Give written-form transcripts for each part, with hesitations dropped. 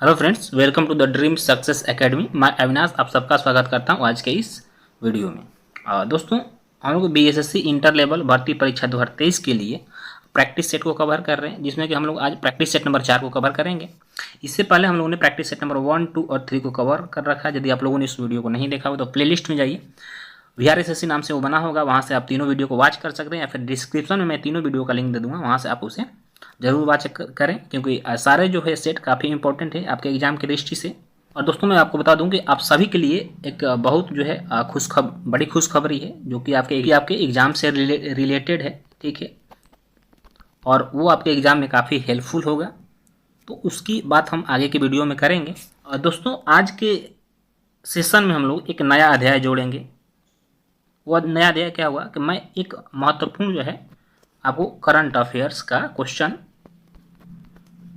Hello friends, welcome to the dream success academy. मैं अविनाश आप सबका स्वागत करता हूं आज के इस वीडियो में। दोस्तों, हम लोग बीएसएससी इंटर लेवल भर्ती परीक्षा 2023 के लिए प्रैक्टिस सेट को कवर कर रहे हैं, जिसमें कि हम लोग आज प्रैक्टिस सेट नंबर 4 को कवर करेंगे। इससे पहले हम लोगों ने प्रैक्टिस सेट नंबर 1, 2 और 3 को कवर कर रखा है। यदि आप लोगों ने इस वीडियो को नहीं देखा हो तो प्लेलिस्ट में जाइए, VRSSC नाम से वो बना होगा, वहाँ से आप तीनों वीडियो को वॉच कर सकते हैं, या फिर डिस्क्रिप्शन में मैं तीनों वीडियो का लिंक दे दूँगा, वहाँ से आप उसे जरूर वॉच करें, क्योंकि सारे जो है सेट काफ़ी इंपॉर्टेंट है आपके एग्जाम की दृष्टि से। और दोस्तों, मैं आपको बता दूं कि आप सभी के लिए एक बहुत जो है बड़ी खुशखबरी है, जो कि आपके एग्जाम से रिलेटेड है, ठीक है, और वो आपके एग्जाम में काफ़ी हेल्पफुल होगा। तो उसकी बात हम आगे के वीडियो में करेंगे। और दोस्तों, आज के सेशन में हम लोग एक नया अध्याय जोड़ेंगे। वो नया अध्याय क्या हुआ कि मैं एक महत्वपूर्ण जो है आपको करंट अफेयर्स का क्वेश्चन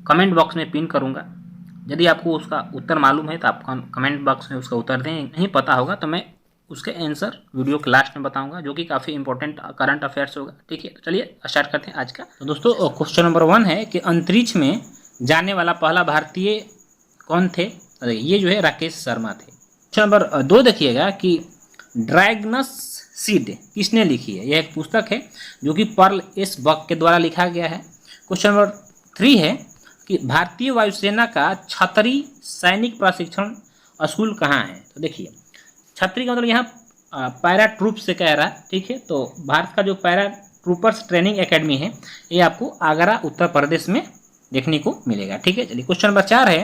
कमेंट बॉक्स में पिन करूंगा। यदि आपको उसका उत्तर मालूम है तो आप कमेंट बॉक्स में उसका उत्तर दें, नहीं पता होगा तो मैं उसके आंसर वीडियो के लास्ट में बताऊंगा, जो कि काफ़ी इंपॉर्टेंट करंट अफेयर्स होगा, ठीक है। तो चलिए स्टार्ट करते हैं आज का। तो दोस्तों, क्वेश्चन नंबर 1 है कि अंतरिक्ष में जाने वाला पहला भारतीय कौन थे? ये जो है राकेश शर्मा थे। क्वेश्चन नंबर 2 देखिएगा कि ड्रैगनस सीड किसने लिखी है? यह एक पुस्तक है जो कि पर्ल एस बक के द्वारा लिखा गया है। क्वेश्चन नंबर 3 है कि भारतीय वायुसेना का छतरी सैनिक प्रशिक्षण स्कूल कहाँ है? तो देखिए, छतरी का मतलब यहाँ पैरा ट्रूप से कह रहा है, ठीक है। तो भारत का जो पैरा ट्रूपर्स ट्रेनिंग एकेडमी है, ये आपको आगरा उत्तर प्रदेश में देखने को मिलेगा, ठीक है। चलिए, क्वेश्चन नंबर 4 है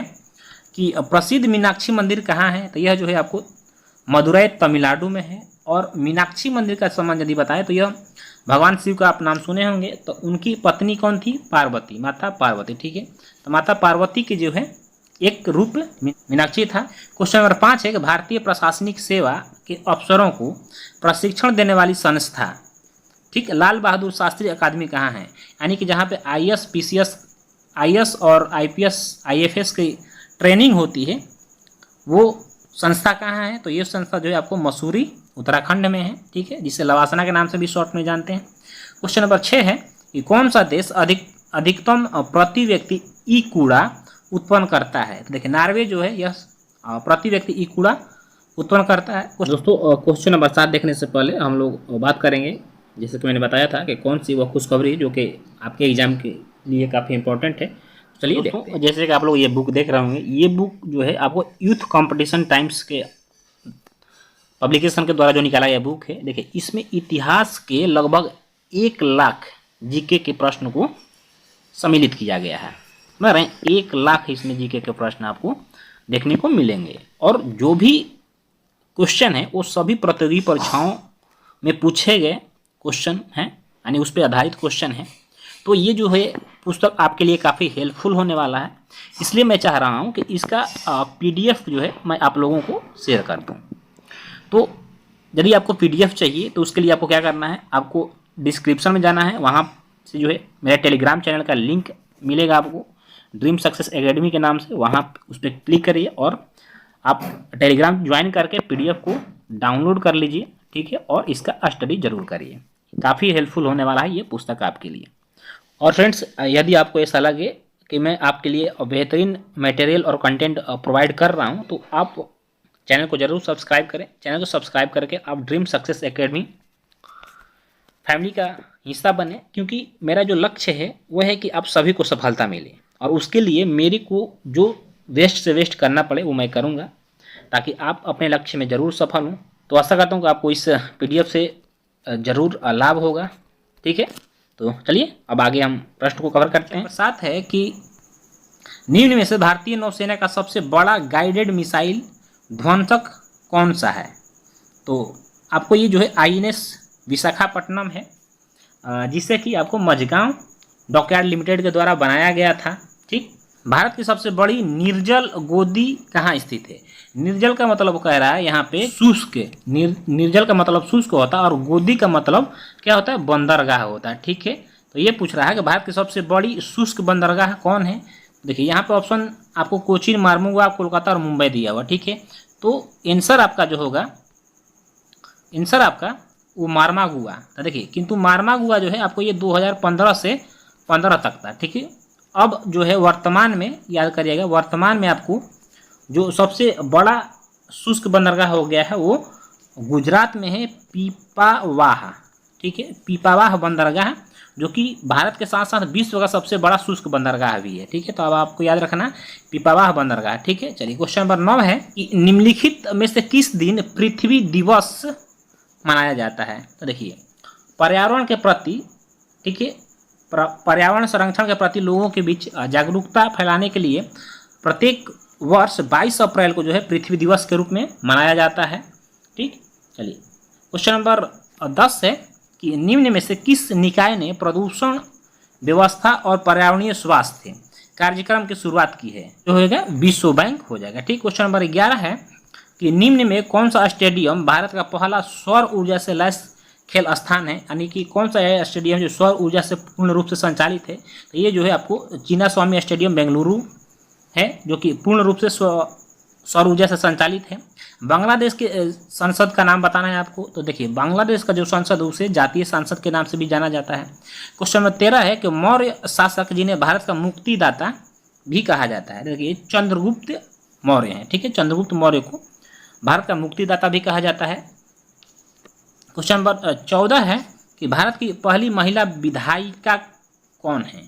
कि प्रसिद्ध मीनाक्षी मंदिर कहाँ है? तो यह जो है आपको मदुरई तमिलनाडु में है। और मीनाक्षी मंदिर का संबंध यदि बताएं तो यह भगवान शिव का आप नाम सुने होंगे, तो उनकी पत्नी कौन थी? पार्वती, माता पार्वती, ठीक है। तो माता पार्वती के जो है एक रूप मीनाक्षी था। क्वेश्चन नंबर 5 है कि भारतीय प्रशासनिक सेवा के अफसरों को प्रशिक्षण देने वाली संस्था, ठीक, लाल बहादुर शास्त्री अकादमी कहाँ है? यानी कि जहाँ पे IAS, PCS, IAS और IPS, IFS की ट्रेनिंग होती है, वो संस्था कहाँ है? तो ये संस्था जो है आपको मसूरी उत्तराखंड में है, ठीक है, जिसे लवासना के नाम से भी शॉर्ट में जानते हैं। क्वेश्चन नंबर 6 है कि कौन सा देश अधिकतम प्रति व्यक्ति ई कूड़ा उत्पन्न करता है? तो देखिए, नॉर्वे जो है यह प्रति व्यक्ति ई कूड़ा उत्पन्न करता है। दोस्तों, क्वेश्चन नंबर 7 देखने से पहले हम लोग बात करेंगे, जैसे कि मैंने बताया था कि कौन सी वह खुशखबरी जो कि आपके एग्जाम के लिए काफ़ी इंपॉर्टेंट है। चलिए देखते हैं। जैसे कि आप लोग ये बुक देख रहे होंगे, ये बुक जो है आपको यूथ कंपटीशन टाइम्स के पब्लिकेशन के द्वारा जो निकाला यह बुक है। देखिए, इसमें इतिहास के लगभग 1 लाख जीके के प्रश्न को सम्मिलित किया गया है। समझ रहे हैं? 1 लाख इसमें जीके के प्रश्न आपको देखने को मिलेंगे, और जो भी क्वेश्चन है वो सभी प्रतियोगी परीक्षाओं में पूछे गए क्वेश्चन हैं, यानी उस पर आधारित क्वेश्चन है। तो ये जो है पुस्तक आपके लिए काफ़ी हेल्पफुल होने वाला है, इसलिए मैं चाह रहा हूँ कि इसका PDF जो है मैं आप लोगों को शेयर कर दूँ। तो यदि आपको PDF चाहिए तो उसके लिए आपको क्या करना है, आपको डिस्क्रिप्शन में जाना है, वहाँ से जो है मेरा टेलीग्राम चैनल का लिंक मिलेगा आपको, ड्रीम सक्सेस एकेडमी के नाम से, वहाँ उस पर क्लिक करिए और आप टेलीग्राम ज्वाइन करके PDF को डाउनलोड कर लीजिए, ठीक है, और इसका स्टडी जरूर करिए। काफ़ी हेल्पफुल होने वाला है ये पुस्तक आपके लिए। और फ्रेंड्स, यदि आपको ऐसा लगे कि मैं आपके लिए बेहतरीन मटेरियल और कंटेंट प्रोवाइड कर रहा हूँ, तो आप चैनल को जरूर सब्सक्राइब करें। चैनल को सब्सक्राइब करके आप ड्रीम सक्सेस एकेडमी फैमिली का हिस्सा बने, क्योंकि मेरा जो लक्ष्य है वो है कि आप सभी को सफलता मिले, और उसके लिए मेरे को जो वेस्ट से वेस्ट करना पड़े वो मैं करूँगा, ताकि आप अपने लक्ष्य में ज़रूर सफल हों। तो आशा करता हूँ कि आपको इस PDF से ज़रूर लाभ होगा, ठीक है। तो चलिए अब आगे हम प्रश्न को कवर करते हैं। 7 है कि निम्न में से भारतीय नौसेना का सबसे बड़ा गाइडेड मिसाइल ध्वंसक कौन सा है? तो आपको ये जो है INS विशाखापट्टनम है, जिससे कि आपको मझगांव डॉकयार्ड लिमिटेड के द्वारा बनाया गया था, ठीक। भारत की सबसे बड़ी निर्जल गोदी कहाँ स्थित है? निर्जल का मतलब कह रहा है यहाँ पे शुष्क, निर्जल का मतलब शुष्क होता है, और गोदी का मतलब क्या होता है? बंदरगाह होता है, ठीक है। तो ये पूछ रहा है कि भारत की सबसे बड़ी शुष्क बंदरगाह कौन है? देखिए, यहाँ पे ऑप्शन आपको कोचीन, मार्मुगा, कोलकाता और मुंबई दिया हुआ, ठीक है। तो आंसर आपका जो होगा, आंसर आपका वो मार्मागुआ था। देखिए, किंतु मार्मागुआ जो है आपको ये 2015 से 15 तक था, ठीक है। अब जो है वर्तमान में याद करिएगा, वर्तमान में आपको जो सबसे बड़ा शुष्क बंदरगाह हो गया है वो गुजरात में है, पीपावाह। ठीक है, पीपावाह बंदरगाह, जो कि भारत के साथ साथ विश्व का सबसे बड़ा शुष्क बंदरगाह भी है। ठीक है, तो अब आपको याद रखना पीपावाह बंदरगाह। ठीक है, चलिए क्वेश्चन नंबर 9 है कि निम्नलिखित में से किस दिन पृथ्वी दिवस मनाया जाता है। तो देखिए, पर्यावरण के प्रति, ठीक है, पर्यावरण संरक्षण के प्रति लोगों के बीच जागरूकता फैलाने के लिए प्रत्येक वर्ष 22 अप्रैल को जो है पृथ्वी दिवस के रूप में मनाया जाता है। ठीक, चलिए क्वेश्चन नंबर 10 है कि निम्न में से किस निकाय ने प्रदूषण व्यवस्था और पर्यावरणीय स्वास्थ्य कार्यक्रम की शुरुआत की है। जो होगा विश्व बैंक हो जाएगा। ठीक, क्वेश्चन नंबर 11 है कि निम्न में कौन सा स्टेडियम भारत का पहला सौर ऊर्जा से लैस खेल स्थान है, यानी कि कौन सा है स्टेडियम जो सौर ऊर्जा से पूर्ण रूप से संचालित है। तो ये जो है आपको चिन्नास्वामी स्टेडियम बेंगलुरु है, जो कि पूर्ण रूप से सौर ऊर्जा से संचालित है। बांग्लादेश के संसद का नाम बताना है आपको। तो देखिए, बांग्लादेश का जो संसद है उसे जातीय संसद के नाम से भी जाना जाता है। क्वेश्चन नंबर 13 है कि मौर्य शासक जिन्हें भारत का मुक्तिदाता भी कहा जाता है। देखिए, चंद्रगुप्त मौर्य हैं। ठीक है, चंद्रगुप्त मौर्य को भारत का मुक्तिदाता भी कहा जाता है। क्वेश्चन नंबर 14 है कि भारत की पहली महिला विधायिका कौन है।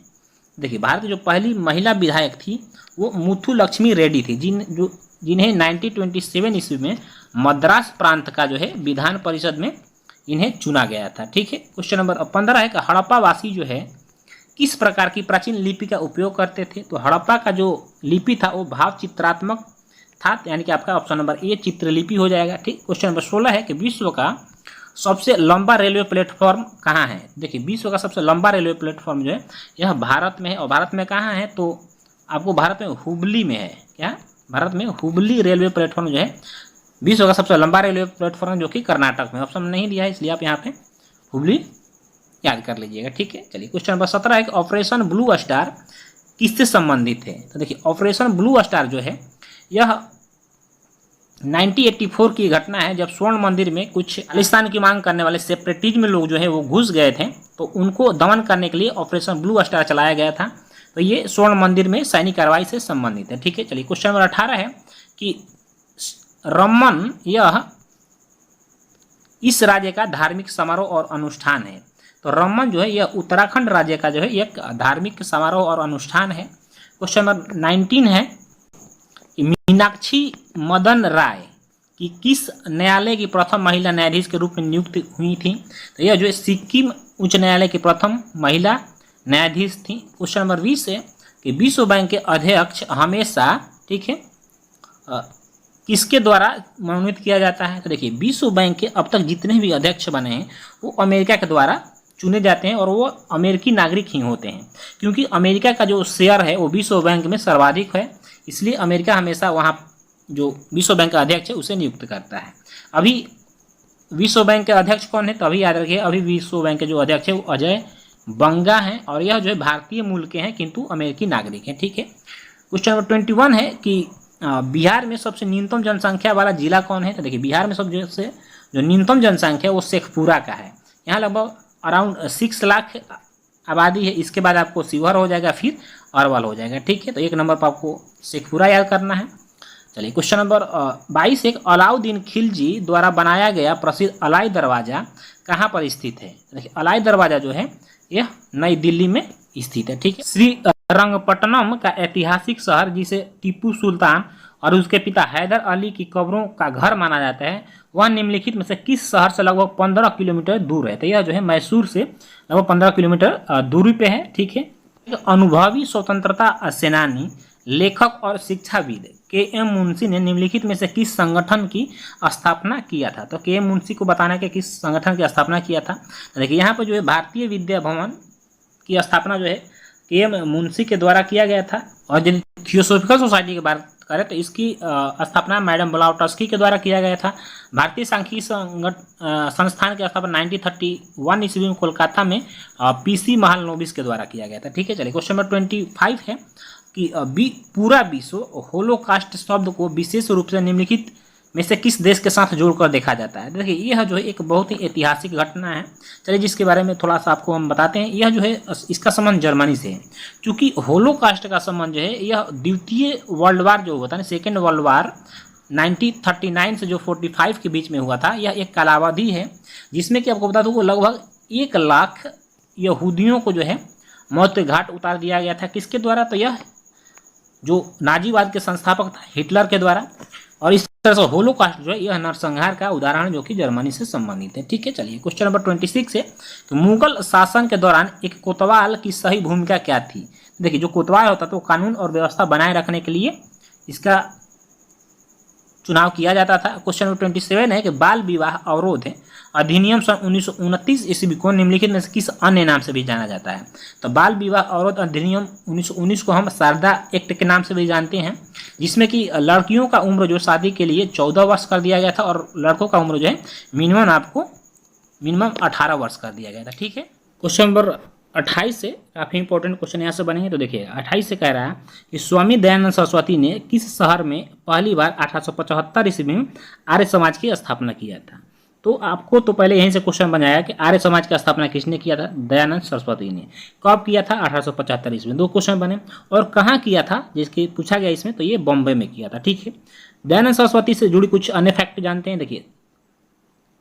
देखिए, भारत की जो पहली महिला विधायक थी वो मुथुलक्ष्मी रेड्डी थी, जिन्हें 1927 ईस्वी में मद्रास प्रांत का जो है विधान परिषद में इन्हें चुना गया था। ठीक है, क्वेश्चन नंबर 15 है कि हड़प्पा वासी जो है किस प्रकार की प्राचीन लिपि का उपयोग करते थे। तो हड़प्पा का जो लिपि था वो भाव चित्रात्मक था, यानी कि आपका ऑप्शन नंबर ए चित्रलिपि हो जाएगा। ठीक, क्वेश्चन नंबर 16 है कि विश्व का सबसे लंबा रेलवे प्लेटफॉर्म कहाँ है। देखिए, विश्व का सबसे लंबा रेलवे प्लेटफॉर्म जो है यह भारत में है। और भारत में कहाँ है, तो आपको भारत में हुबली में है। क्या, भारत में हुबली रेलवे प्लेटफॉर्म जो है विश्व का सबसे लंबा रेलवे प्लेटफॉर्म, जो कि कर्नाटक में। ऑप्शन नहीं दिया है इसलिए आप यहाँ पे हुबली याद कर लीजिएगा। ठीक है, चलिए क्वेश्चन नंबर 17 है कि ऑपरेशन ब्लू स्टार किससे संबंधित है। तो देखिए, ऑपरेशन ब्लू स्टार जो है यह 1984 की घटना है, जब स्वर्ण मंदिर में कुछ खालिस्तान की मांग करने वाले सेपरेटिज्म लोग जो है वो घुस गए थे। तो उनको दमन करने के लिए ऑपरेशन ब्लू स्टार चलाया गया था। तो ये स्वर्ण मंदिर में सैनिक कार्रवाई से संबंधित है। ठीक है, चलिए क्वेश्चन नंबर 18 है कि रमन यह इस राज्य का धार्मिक समारोह और अनुष्ठान है। तो रमन जो है यह उत्तराखंड राज्य का जो है एक धार्मिक समारोह और अनुष्ठान है। क्वेश्चन नंबर 19 है कि मीनाक्षी मदन राय की किस न्यायालय की प्रथम महिला न्यायाधीश के रूप में नियुक्त हुई थी। तो यह जो है सिक्किम उच्च न्यायालय की प्रथम महिला न्यायाधीश थी। क्वेश्चन नंबर 20 है कि विश्व बैंक के अध्यक्ष हमेशा, ठीक है, किसके द्वारा मनोनीत किया जाता है। तो देखिए, विश्व बैंक के अब तक जितने भी अध्यक्ष बने हैं वो अमेरिका के द्वारा चुने जाते हैं और वो अमेरिकी नागरिक ही होते हैं, क्योंकि अमेरिका का जो शेयर है वो विश्व बैंक में सर्वाधिक है। इसलिए अमेरिका हमेशा वहाँ जो विश्व बैंक का अध्यक्ष है उसे नियुक्त करता है। अभी विश्व बैंक के अध्यक्ष कौन है, तो अभी याद रखिए, अभी विश्व बैंक के जो अध्यक्ष है वो अजय बंगा हैं और यह जो है भारतीय मूल के हैं किंतु अमेरिकी नागरिक हैं। ठीक है, क्वेश्चन नंबर 21 है कि बिहार में सबसे न्यूनतम जनसंख्या वाला जिला कौन है। तो देखिए, बिहार में सबसे जो न्यूनतम जनसंख्या है वो शेखपुरा का है। यहाँ लगभग अराउंड 6 लाख आबादी है। इसके बाद आपको शिवहर हो जाएगा, फिर अरवल हो जाएगा। ठीक है, तो 1 नंबर पर आपको शेखपुरा याद करना है। चलिए क्वेश्चन नंबर 22 एक अलाउद्दीन खिलजी द्वारा बनाया गया प्रसिद्ध अलाई दरवाज़ा कहाँ पर स्थित है। देखिए, अलाई दरवाज़ा जो है यह नई दिल्ली में स्थित है। ठीक है, श्रीरंगपट्टनम का ऐतिहासिक शहर जिसे टीपू सुल्तान और उसके पिता हैदर अली की कब्रों का घर माना जाता है, वह निम्नलिखित में से किस शहर से लगभग 15 किलोमीटर दूर है। तो यह जो है मैसूर से लगभग 15 किलोमीटर दूरी पे है। ठीक है, अनुभवी स्वतंत्रता सेनानी, लेखक और शिक्षाविद के.एम. मुंशी ने निम्नलिखित में से किस संगठन की स्थापना किया था। तो के.एम. मुंशी को बताना कि किस संगठन की स्थापना किया था। तो देखिए, यहाँ पर जो है भारतीय विद्या भवन की स्थापना जो है के.एम. मुंशी के द्वारा किया गया था। और यदि थियोसॉफिकल सोसाइटी की बात करें तो इसकी स्थापना मैडम ब्लाउटस्की के द्वारा किया गया था। भारतीय सांख्यिकी संस्थान की स्थापना 1931 ईस्वी में कोलकाता में पीसी महालनोबिस के द्वारा किया गया था। ठीक है, चलिए क्वेश्चन नंबर 25 है कि पूरा विश्व होलोकास्ट शब्द को विशेष रूप से निम्नलिखित में से किस देश के साथ जोड़कर देखा जाता है। देखिए यह जो है एक बहुत ही ऐतिहासिक घटना है। चलिए जिसके बारे में थोड़ा सा आपको हम बताते हैं। यह जो है इसका संबंध जर्मनी से है, क्योंकि होलोकास्ट का संबंध जो है यह द्वितीय वर्ल्ड वार जो हुआ था ना, सेकेंड वर्ल्ड वार 1939 से जो 45 के बीच में हुआ था, यह एक कालावधि है जिसमें कि आपको बता दूँ लगभग 1 लाख यहूदियों को जो है मौत के घाट उतार दिया गया था। किसके द्वारा? तो यह जो नाजीवाद के संस्थापक था हिटलर के द्वारा। और इस तरह से होलोकास्ट जो है यह नरसंहार का उदाहरण जो कि जर्मनी से संबंधित है। ठीक है, चलिए क्वेश्चन नंबर 26 है तो मुगल शासन के दौरान एक कोतवाल की सही भूमिका क्या थी। देखिए जो कोतवाल होता तो कानून और व्यवस्था बनाए रखने के लिए इसका चुनाव किया जाता था। क्वेश्चन नंबर 27 है कि बाल विवाह अवरोध है अधिनियम सन 1929 ईस्वी को निम्नलिखित में से किस अन्य नाम से भी जाना जाता है। तो बाल विवाह अवरोध अधिनियम 1919 को हम शारदा एक्ट के नाम से भी जानते हैं, जिसमें कि लड़कियों का उम्र जो शादी के लिए 14 वर्ष कर दिया गया था और लड़कों का उम्र जो है मिनिमम 18 वर्ष कर दिया गया था। ठीक है, क्वेश्चन नंबर 28 से काफ़ी इंपॉर्टेंट क्वेश्चन यहाँ से बनेंगे। तो देखिए 28 से कह रहा है कि स्वामी दयानंद सरस्वती ने किस शहर में पहली बार 1875 ईस्वी में आर्य समाज की स्थापना किया था। तो आपको तो पहले यहीं से क्वेश्चन बनाया कि आर्य समाज की स्थापना किसने किया था? दयानंद सरस्वती ने। कब किया था? 1875 ईस्वी में। 2 क्वेश्चन बने। और कहाँ किया था जिसकी पूछा गया इसमें, तो ये बॉम्बे में किया था। ठीक है, दयानंद सरस्वती से जुड़ी कुछ अन्य फैक्ट जानते हैं। देखिए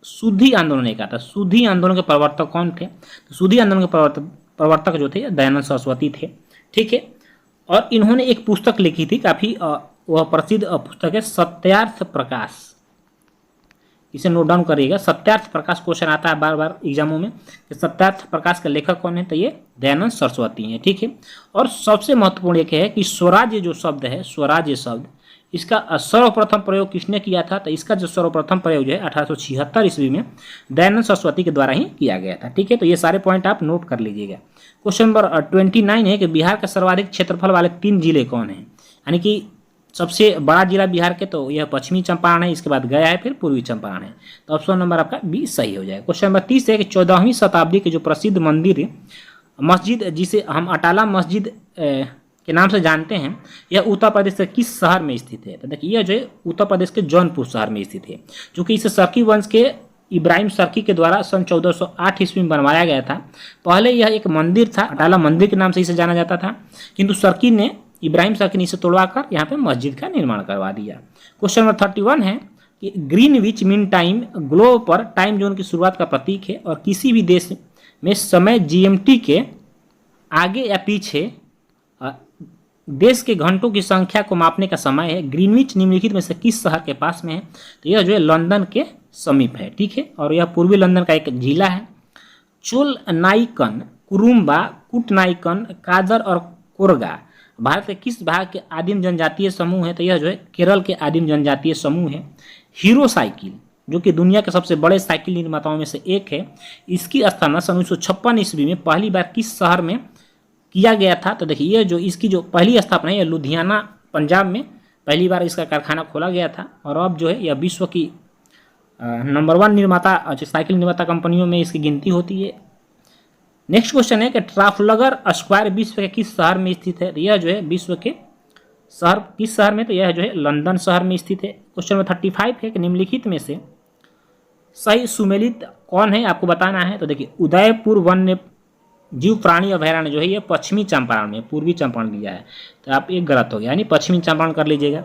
शुद्धि आंदोलन ने कहा था। शुद्धि आंदोलन के प्रवर्तक कौन थे? तो शुद्धि आंदोलन के प्रवर्तक जो थे दयानंद सरस्वती थे। ठीक है, और इन्होंने एक पुस्तक लिखी थी, काफ़ी वह प्रसिद्ध पुस्तक है सत्यार्थ प्रकाश। इसे नोट डाउन करिएगा, सत्यार्थ प्रकाश। क्वेश्चन आता है बार बार एग्जामों में कि सत्यार्थ प्रकाश के लेखक कौन है, तो ये दयानंद सरस्वती हैं। ठीक है, और सबसे महत्वपूर्ण एक है कि स्वराज्य जो शब्द है, स्वराज्य शब्द, इसका सर्वप्रथम प्रयोग किसने किया था? तो इसका जो सर्वप्रथम प्रयोग जो है 1876 ईस्वी में दयानंद सरस्वती के द्वारा ही किया गया था। ठीक है, तो ये सारे पॉइंट आप नोट कर लीजिएगा। क्वेश्चन नंबर 29 है कि बिहार का सर्वाधिक क्षेत्रफल वाले 3 जिले कौन हैं। यानी कि सबसे बड़ा जिला बिहार के तो यह पश्चिमी चंपारण है, इसके बाद गया है, फिर पूर्वी चंपारण है। तो ऑप्शन नंबर आपका बी सही हो जाएगा। क्वेश्चन नंबर 30 है कि 14वीं शताब्दी के जो प्रसिद्ध मंदिर मस्जिद जिसे हम अटाला मस्जिद के नाम से जानते हैं, यह उत्तर प्रदेश के किस शहर में स्थित है। तो देखिए यह जो है उत्तर प्रदेश के जौनपुर शहर में स्थित है, क्योंकि इसे सर्की वंश के इब्राहिम सर्की के द्वारा सन 1408 ईस्वी में बनवाया गया था। पहले यह एक मंदिर था, अटाला मंदिर के नाम से इसे जाना जाता था, किंतु सर्की ने इब्राहिम सर्की ने इसे तोड़वाकर यहाँ पे मस्जिद का निर्माण करवा दिया। क्वेश्चन नंबर 31 है कि ग्रीनविच मीन टाइम ग्लोब पर टाइम जोन की शुरुआत का प्रतीक है और किसी भी देश में समय जीएमटी के आगे या पीछे देश के घंटों की संख्या को मापने का समय है। ग्रीनविच निम्नलिखित में से किस शहर के पास में है? तो यह जो है लंदन के समीप है। ठीक है, और यह पूर्वी लंदन का एक जिला है। चोल नाइकन, कुरुम्बा, कुटनाइकन, कादर और कोरगा भारत के किस भाग के आदिम जनजातीय समूह है? तो यह जो है केरल के आदिम जनजातीय समूह है। हीरो साइकिल जो कि दुनिया के सबसे बड़े साइकिल निर्माताओं में से एक है, इसकी स्थापना सन 1956 ईस्वी में पहली बार किस शहर में किया गया था? तो देखिए ये जो इसकी जो पहली स्थापना है यह लुधियाना पंजाब में पहली बार इसका कारखाना खोला गया था। और अब जो है यह विश्व की नंबर 1 निर्माता साइकिल निर्माता कंपनियों में इसकी गिनती होती है। नेक्स्ट क्वेश्चन है कि ट्राफलगर स्क्वायर विश्व के किस शहर में स्थित है? तो यह जो है विश्व के शहर किस शहर में? तो यह जो है लंदन शहर में स्थित है। क्वेश्चन नंबर 35 है कि निम्नलिखित में से सही सुमेलित कौन है, आपको बताना है। तो देखिए उदयपुर वन्य जीव प्राणी अभयारण्य जो है ये पश्चिमी चंपारण में, पूर्वी चंपारण दिया है, तो आप एक गलत हो गया, यानी पश्चिमी चंपारण कर लीजिएगा।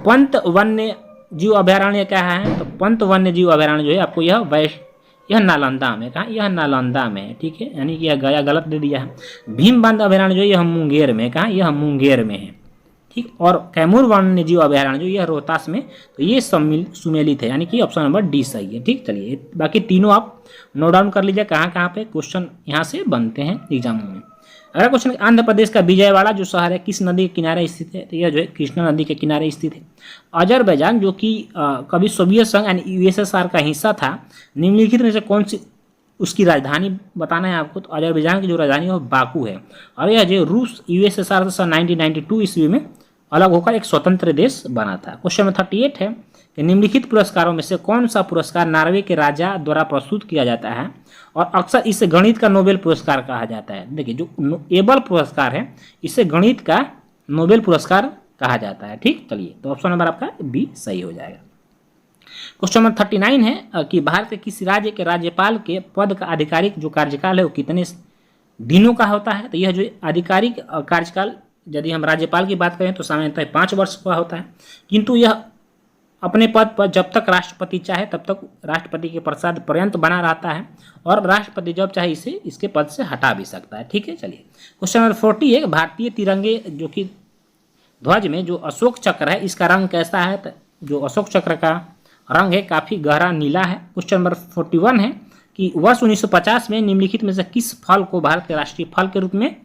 पंत वन्य जीव अभयारण्य क्या है? तो पंत वन्य जीव अभयारण्य जो है आपको यह नालंदा में, कहाँ? यह नालंदा में है। ठीक है, यानी कि यह गया गलत दे दिया है। भीमबांध अभयारण्य जो यह मुंगेर में, कहाँ? यह मुंगेर में है। ठीक, और कैमूर वन्य जीव अभयारण्य जो यह रोहतास में, तो ये सुमेलित है, यानी कि ऑप्शन नंबर डी सही है। ठीक, चलिए बाकी तीनों आप नोट डाउन कर लीजिए कहाँ कहाँ पे क्वेश्चन यहाँ से बनते हैं एग्जामों में। अगला क्वेश्चन, आंध्र प्रदेश का विजयवाड़ा जो शहर है किस नदी के किनारे स्थित है? तो यह जो है कृष्णा नदी के किनारे स्थित है। अजरबैजान जो कि कभी सोवियत संघ यानी यूएसएसआर का हिस्सा था, निम्नलिखित में से कौन सी उसकी राजधानी बताना है आपको। तो अजरबैजान की जो राजधानी है वो बाकू है, और यह जो रूस यूएसएसआर से 1992 ईस्वी में अलग होकर एक स्वतंत्र देश बना था। क्वेश्चन नंबर 38 है कि निम्नलिखित पुरस्कारों में से कौन सा पुरस्कार नॉर्वे के राजा द्वारा प्रस्तुत किया जाता है और अक्सर इसे गणित का नोबेल पुरस्कार कहा जाता है। देखिए जो एबल पुरस्कार है इसे गणित का नोबेल पुरस्कार कहा जाता है। ठीक, चलिए तो ऑप्शन नंबर आपका बी सही हो जाएगा। क्वेश्चन नंबर 39 है कि भारत के किस राज्य के राज्यपाल के पद का आधिकारिक जो कार्यकाल है वो कितने दिनों का होता है। तो यह जो आधिकारिक कार्यकाल यदि हम राज्यपाल की बात करें तो सामान्यतः 5 वर्ष का होता है, किंतु यह अपने पद पर जब तक राष्ट्रपति चाहे तब तक राष्ट्रपति के प्रसाद पर्यंत बना रहता है और राष्ट्रपति जब चाहे इसे इसके पद से हटा भी सकता है। ठीक है, चलिए क्वेश्चन नंबर 40 है भारतीय तिरंगे जो कि ध्वज में जो अशोक चक्र है इसका रंग कैसा है। तो जो अशोक चक्र का रंग है काफ़ी गहरा नीला है। क्वेश्चन नंबर 41 है कि वर्ष 1950 में निम्नलिखित में से किस फल को भारत के राष्ट्रीय फल के रूप में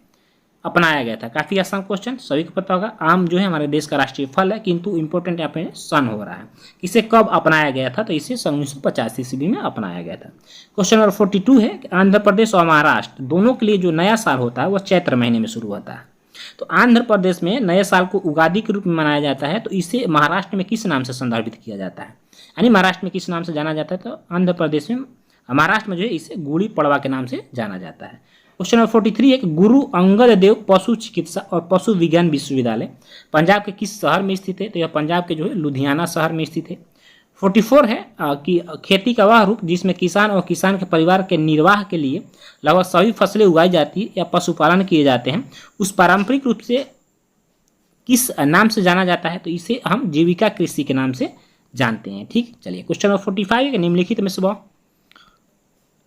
अपनाया गया था। काफ़ी आसान क्वेश्चन, सभी को पता होगा। आम जो है हमारे देश का राष्ट्रीय फल है, किंतु इंपॉर्टेंट यहाँ पे सन हो रहा है। इसे कब अपनाया गया था, तो इसे 1950 ईस्वी में अपनाया गया था। क्वेश्चन नंबर 42 है कि आंध्र प्रदेश और महाराष्ट्र दोनों के लिए जो नया साल होता है वह चैत्र महीने में शुरू होता है। तो आंध्र प्रदेश में नए साल को उगादी के रूप में मनाया जाता है, तो इसे महाराष्ट्र में किस नाम से संदर्भित किया जाता है, यानी महाराष्ट्र में किस नाम से जाना जाता है। तो आंध्र प्रदेश में, महाराष्ट्र में जो है इसे गुड़ी पड़वा के नाम से जाना जाता है। क्वेश्चन नंबर 43 है कि गुरु अंगद देव पशु चिकित्सा और पशु विज्ञान विश्वविद्यालय पंजाब के किस शहर में स्थित है। तो यह पंजाब के जो है लुधियाना शहर में स्थित है। 44 है कि खेती का वह रूप जिसमें किसान और किसान के परिवार के निर्वाह के लिए लगभग सभी फसलें उगाई जाती है या पशुपालन किए जाते हैं, उस पारंपरिक रूप से किस नाम से जाना जाता है। तो इसे हम जीविका कृषि के नाम से जानते हैं। ठीक, चलिए क्वेश्चन नंबर 45 है निम्नलिखित में से वह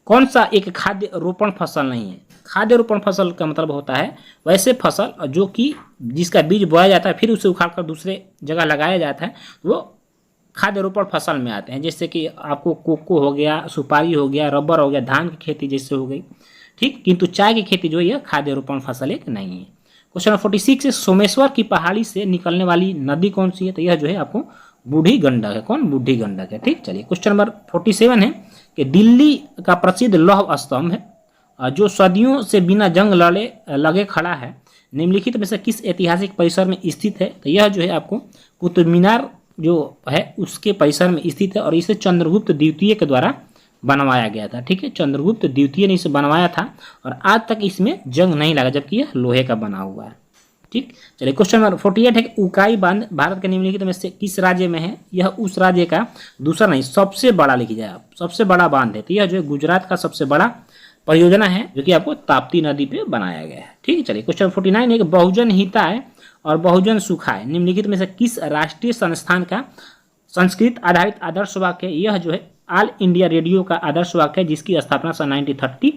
कौन सा एक खाद्य रोपण फसल नहीं है। खाद्य रोपण फसल का मतलब होता है वैसे फसल जो कि जिसका बीज बोया जाता है फिर उसे उखाड़कर दूसरे जगह लगाया जाता है, वो खाद्य रोपण फसल में आते हैं। जैसे कि आपको कोको हो गया, सुपारी हो गया, रबर हो गया, धान की खेती जैसे हो गई। ठीक, किंतु चाय की खेती जो है यह खाद्य रोपण फसल एक नहीं है। क्वेश्चन नंबर 46 है सोमेश्वर की पहाड़ी से निकलने वाली नदी कौन सी है। तो यह जो है आपको बूढ़ी गंडक है। कौन? बूढ़ी गंडक है। ठीक, चलिए क्वेश्चन नंबर 47 है कि दिल्ली का प्रसिद्ध लौह स्तंभ है जो सदियों से बिना जंग लगे खड़ा है, निम्नलिखित में से किस ऐतिहासिक परिसर में स्थित है। तो यह जो है आपको कुतुब मीनार जो है उसके परिसर में स्थित है और इसे चंद्रगुप्त द्वितीय के द्वारा बनवाया गया था। ठीक है, चंद्रगुप्त द्वितीय ने इसे बनवाया था और आज तक इसमें जंग नहीं लगा, जबकि यह लोहे का बना हुआ है। ठीक, चलिए क्वेश्चन नंबर 48 है कि उकाई बांध भारत के निम्नलिखित में से किस राज्य में है। यह उस राज्य का दूसरा नहीं सबसे बड़ा लिखी जाए, सबसे बड़ा बांध है। तो यह जो है गुजरात का सबसे बड़ा परियोजना है जो कि आपको ताप्ती नदी पे बनाया गया है। ठीक है, चलिए क्वेश्चन 49 है कि बहुजन हिताय और बहुजन सुखाय निम्नलिखित में से किस राष्ट्रीय संस्थान का संस्कृत आधारित आदर्श वाक्य है। यह जो है ऑल इंडिया रेडियो का आदर्श वाक्य है जिसकी स्थापना सन 1930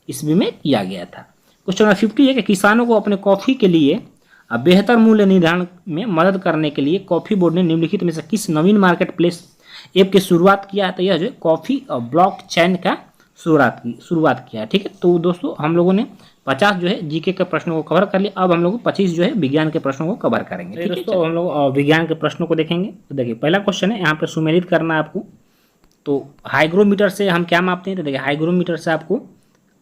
ईस्वी में किया गया था। क्वेश्चन नंबर 50 है कि किसानों को अपने कॉफी के लिए बेहतर मूल्य निर्धारण में मदद करने के लिए कॉफी बोर्ड ने निम्नलिखित में से किस नवीन मार्केट प्लेस ऐप की शुरुआत किया है। तो यह जो है कॉफी और ब्लॉक चेन का शुरुआत किया है। ठीक है, तो दोस्तों हम लोगों ने 50 जो है जीके के प्रश्नों को कवर कर लिया। अब हम लोग 25 जो है विज्ञान के प्रश्नों को कवर करेंगे। ठीक है दोस्तों, हम लोग विज्ञान के प्रश्नों को देखेंगे। तो देखिए पहला क्वेश्चन है, यहाँ पे सुमेलित करना है आपको। तो हाइग्रोमीटर से हम क्या मापते हैं। तो देखिए हाइग्रोमीटर से आपको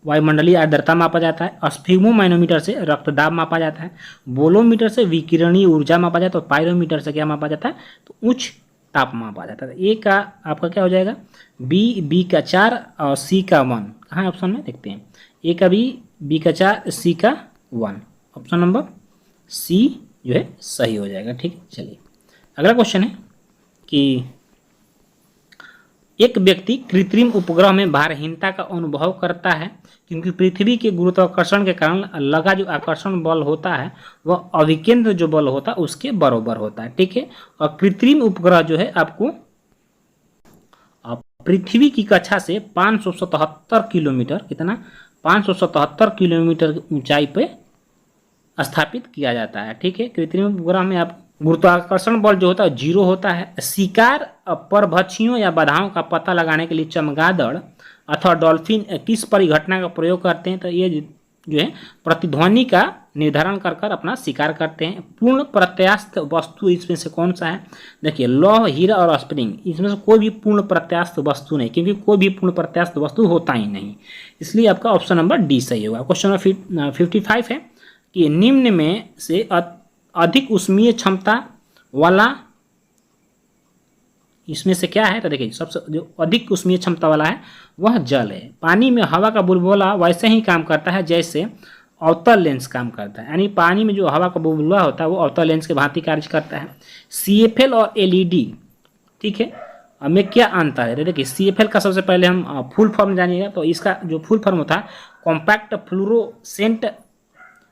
वायुमंडलीय आर्द्रता मापा जाता है, स्फिग्मोमाइनोमीटर से रक्तदाब मापा जाता है, बोलोमीटर से विकिरणीय ऊर्जा मापा जाता है और पायरोमीटर से क्या मापा जाता है, तो उच्च ताप मापा जाता है। ए का आपका क्या हो जाएगा, बी का 4 और सी का 1। कहाँ ऑप्शन में देखते हैं, ए का बी का 4, सी का 1। ऑप्शन नंबर सी जो है सही हो जाएगा। ठीक है, चलिए अगला क्वेश्चन है कि एक व्यक्ति कृत्रिम उपग्रह में भारहीनता का अनुभव करता है क्योंकि पृथ्वी के गुरुत्वाकर्षण के कारण लगा जो आकर्षण बल होता है वह अभिकेंद्र जो बल होता है उसके बराबर होता है। ठीक है, और कृत्रिम उपग्रह जो है आपको पृथ्वी की कक्षा से 577 किलोमीटर, कितना 577 किलोमीटर ऊंचाई पे स्थापित किया जाता है। ठीक है, कृत्रिम उपग्रह में आप गुरुत्वाकर्षण बल जो होता है 0 होता है। शिकार परभक्षियों या बाधाओं का पता लगाने के लिए चमगादड़ अथवा डॉल्फिन किस परिघटना का प्रयोग करते हैं। तो ये जो है प्रतिध्वनि का निर्धारण कर कर अपना शिकार करते हैं। पूर्ण प्रत्यास्थ वस्तु इसमें से कौन सा है। देखिए लौह, हीरा और स्प्रिंग, इसमें से कोई भी पूर्ण प्रत्यास्थ वस्तु नहीं, क्योंकि कोई भी पूर्ण प्रत्यास्थ वस्तु होता ही नहीं, इसलिए आपका ऑप्शन नंबर डी सही होगा। क्वेश्चन नंबर 55 है कि निम्न में से अधिक उष्मीय क्षमता वाला इसमें से क्या है। तो देखिए सबसे जो अधिक उष्मीय क्षमता वाला है वह जल है। पानी में हवा का बुलबुला वैसे ही काम करता है जैसे अवतल लेंस काम करता है, यानी पानी में जो हवा का बुलबुला होता है वो अवतल लेंस के भांति कार्य करता है। CFL और LED, ठीक है, में क्या अंतर है? तो देखिए CFL का सबसे पहले हम फुल फॉर्म जानिएगा। तो इसका जो फुल फॉर्म होता है कॉम्पैक्ट फ्लोरोसेंट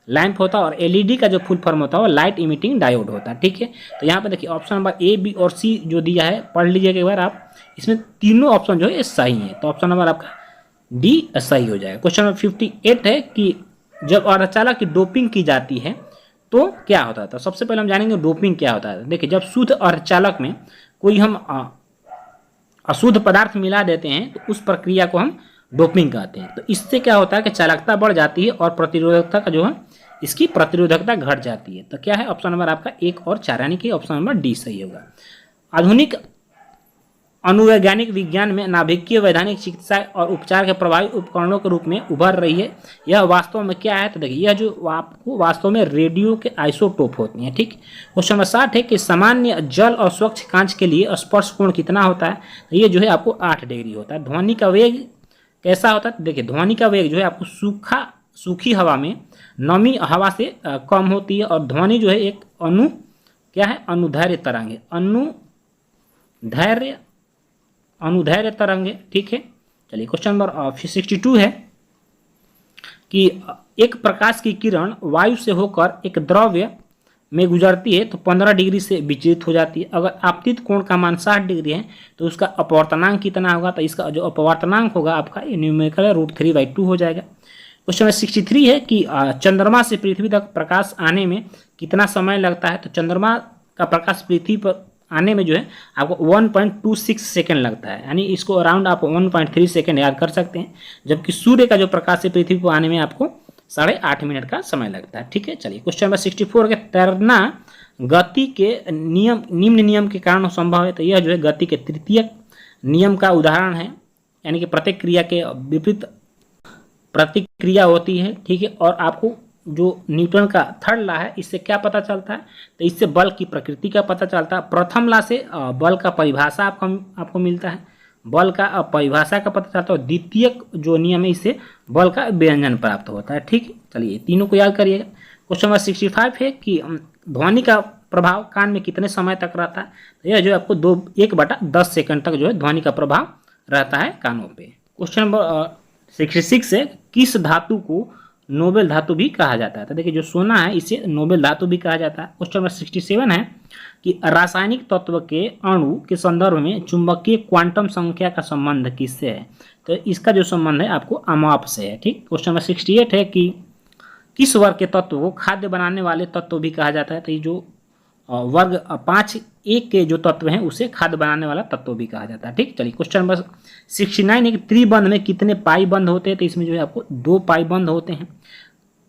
लैंप होता है, और LED का जो फुल फॉर्म होता है वो लाइट इमिटिंग डायोड होता है। ठीक है, तो यहाँ पे देखिए ऑप्शन नंबर A, B और C जो दिया है पढ़ लीजिएगा एक बार आप। इसमें तीनों ऑप्शन जो है सही है, तो ऑप्शन नंबर आपका D सही हो जाएगा। क्वेश्चन नंबर 58 है कि जब अर्धचालक की डोपिंग की जाती है तो क्या होता है? तो सबसे पहले हम जानेंगे डोपिंग क्या होता है। देखिए जब शुद्ध अर्धचालक में कोई हम अशुद्ध पदार्थ मिला देते हैं तो उस प्रक्रिया को हम डोपिंग कहते हैं। तो इससे क्या होता है कि चालकता बढ़ जाती है और प्रतिरोधकता का जो है इसकी प्रतिरोधकता घट जाती है। तो क्या है ऑप्शन नंबर आपका 1 और 4, यानी कि ऑप्शन नंबर D सही होगा। आधुनिक अनुवैज्ञानिक विज्ञान में नाभिकीय वैधानिक चिकित्सा और उपचार के प्रभावी उपकरणों के रूप में उभर रही है। यह वास्तव में क्या है? तो देखिए यह जो आपको वास्तव में रेडियो के आइसोटोप होती हैं। ठीक, क्वेश्चन नंबर 60 है कि सामान्य जल और स्वच्छ कांच के लिए स्पर्श कोण कितना होता है? तो ये जो है आपको 8 डिग्री होता है। ध्वनि का वेग कैसा होता है? तो देखिए ध्वनि का वेग जो है आपको सूखी हवा में नमी हवा से कम होती है, और ध्वनि जो है एक अनुदैर्घ्य तरंग है। अनुदैर्घ्य तरंग है। ठीक है, चलिए क्वेश्चन नंबर 62 है कि एक प्रकाश की किरण वायु से होकर एक द्रव्य में गुजरती है तो 15 डिग्री से विचलित हो जाती है। अगर आपतित कोण का मान 60 डिग्री है तो उसका अपवर्तनांक कितना होगा? तो इसका जो अपवर्तनांक होगा आपका न्यूमेरिकल है √3/2 हो जाएगा। क्वेश्चन नंबर 63 है कि चंद्रमा से पृथ्वी तक प्रकाश आने में कितना समय लगता है? तो चंद्रमा का प्रकाश पृथ्वी पर आने में जो है आपको 1.26 सेकेंड लगता है, यानी इसको अराउंड आप 1.3 सेकेंड याद कर सकते हैं, जबकि सूर्य का जो प्रकाश है पृथ्वी पर आने में आपको 8.5 मिनट का समय लगता है। ठीक है, चलिए क्वेश्चन नंबर 64 के तैरना गति के निम्न नियम के कारण संभव है। तो यह जो है गति के तृतीय नियम का उदाहरण है, यानी कि प्रत्येक क्रिया के विपरीत प्रतिक्रिया होती है। ठीक है, और आपको जो न्यूटन का थर्ड लॉ है इससे क्या पता चलता है? तो इससे बल की प्रकृति का पता चलता है। प्रथम लॉ से बल का परिभाषा आपको मिलता है, बल का परिभाषा का पता चलता है। द्वितीय जो नियम है इससे बल का व्यंजन प्राप्त होता है। ठीक है, चलिए तीनों को याद करिएगा। क्वेश्चन नंबर 65 है कि ध्वनि का प्रभाव कान में कितने समय तक रहता है? तो यह जो है आपको 1/10 सेकंड तक जो है ध्वनि का प्रभाव रहता है कानों पे। क्वेश्चन नंबर 66 है किस धातु को नोबेल धातु भी कहा जाता है? तो देखिए जो सोना है इसे नोबेल धातु भी कहा जाता है। क्वेश्चन नंबर 67 है कि रासायनिक तत्व के अणु के संदर्भ में चुंबकीय क्वांटम संख्या का संबंध किससे है? तो इसका जो संबंध है आपको अमाप से है। ठीक, क्वेश्चन नंबर 68 है कि किस वर्ग के तत्व को खाद्य बनाने वाले तत्व भी कहा जाता है? तो ये जो वर्ग 5A के जो तत्व हैं उसे खाद्य बनाने वाला तत्व भी कहा जाता है। ठीक, चलिए क्वेश्चन नंबर 69 है कि त्रिबंध में कितने पाई बंध होते हैं? तो इसमें जो है आपको 2 पाई बंध होते हैं।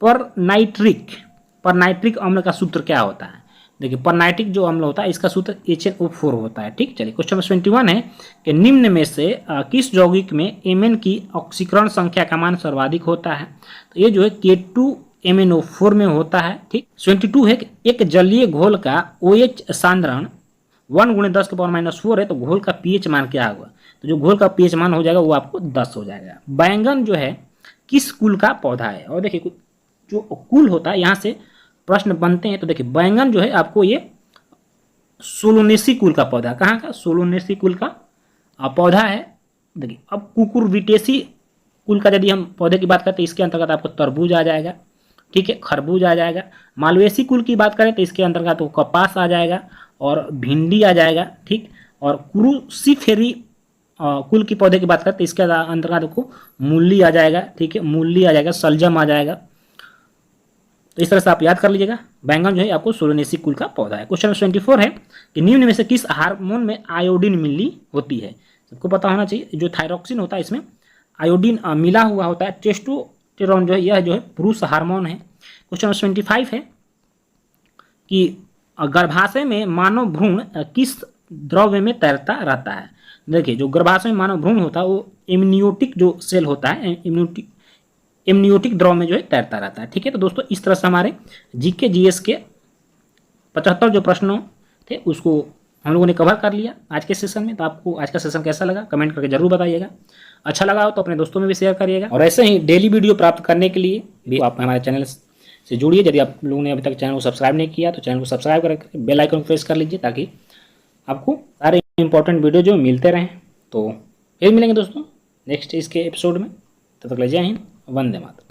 पर नाइट्रिक अम्ल का सूत्र क्या होता है? देखिए पर नाइट्रिक जो अम्ल होता है इसका सूत्र HNO4 होता है। ठीक, चलिए क्वेश्चन नंबर 21 है कि निम्न में से किस यौगिक में Mn की ऑक्सीकरण संख्या का मान सर्वाधिक होता है? तो ये जो है K2MnO4 में होता है। ठीक, 22 है कि एक जलीय घोल का OH सांद्रण 1×10⁻⁴ है तो घोल का pH मान क्या होगा? तो जो घोल का pH मान हो जाएगा वो आपको 10 हो जाएगा। बैंगन जो है किस कुल का पौधा है? और देखिए जो कुल होता है यहाँ से प्रश्न बनते हैं। तो देखिए बैंगन जो है आपको ये सोलोनेसी कुल का पौधा, कहाँ का? सोलोनेसी कुल का पौधा है। देखिए अब कुकुरबिटेसी कुल का यदि हम पौधे की बात करते हैं इसके अंतर्गत आपको तरबूज आ जाएगा। ठीक है, खरबूज आ जाएगा। मालवेसी कुल की बात करें तो इसके अंतर्गत आपको कपास आ जाएगा और भिंडी आ जाएगा। ठीक, और क्रूसीफेरी कुल की पौधे की बात करते हैं इसके अंतर्गत आपको मूली आ जाएगा। ठीक है, मूली आ जाएगा, सलजम आ जाएगा। तो इस तरह से आप याद कर लीजिएगा। बैंगन जो है आपको सोलोनेसी कुल का पौधा है। क्वेश्चन 24 है कि निम्न में से किस हार्मोन में आयोडीन मिली होती है? सबको पता होना चाहिए जो थायरॉक्सिन होता है इसमें आयोडीन मिला हुआ होता है। टेस्टोस्टेरोन जो है यह जो है पुरुष हार्मोन है। क्वेश्चन 25 है कि गर्भाशय में मानव भ्रूण किस द्रव्य में तैरता रहता है? देखिए जो गर्भाशय में मानव भ्रूण होता है वो एमनियोटिक जो सेल होता है एमनियोटिक द्रव में जो है तैरता रहता है। ठीक है, तो दोस्तों इस तरह से हमारे जीके जीएस के 75 जो प्रश्नों थे उसको हम लोगों ने कवर कर लिया आज के सेशन में। तो आपको आज का सेशन कैसा लगा कमेंट करके जरूर बताइएगा। अच्छा लगा हो तो अपने दोस्तों में भी शेयर करिएगा, और ऐसे ही डेली वीडियो प्राप्त करने के लिए भी आप हमारे चैनल से जुड़िए। यदि आप लोगों ने अभी तक चैनल को सब्सक्राइब नहीं किया तो चैनल को सब्सक्राइब करके बेल आइकन प्रेस कर लीजिए ताकि आपको सारे इंपॉर्टेंट वीडियो जो मिलते रहें। तो फिर मिलेंगे दोस्तों नेक्स्ट इसके एपिसोड में। तब तक ले जय हिंद, वंदे मातरम।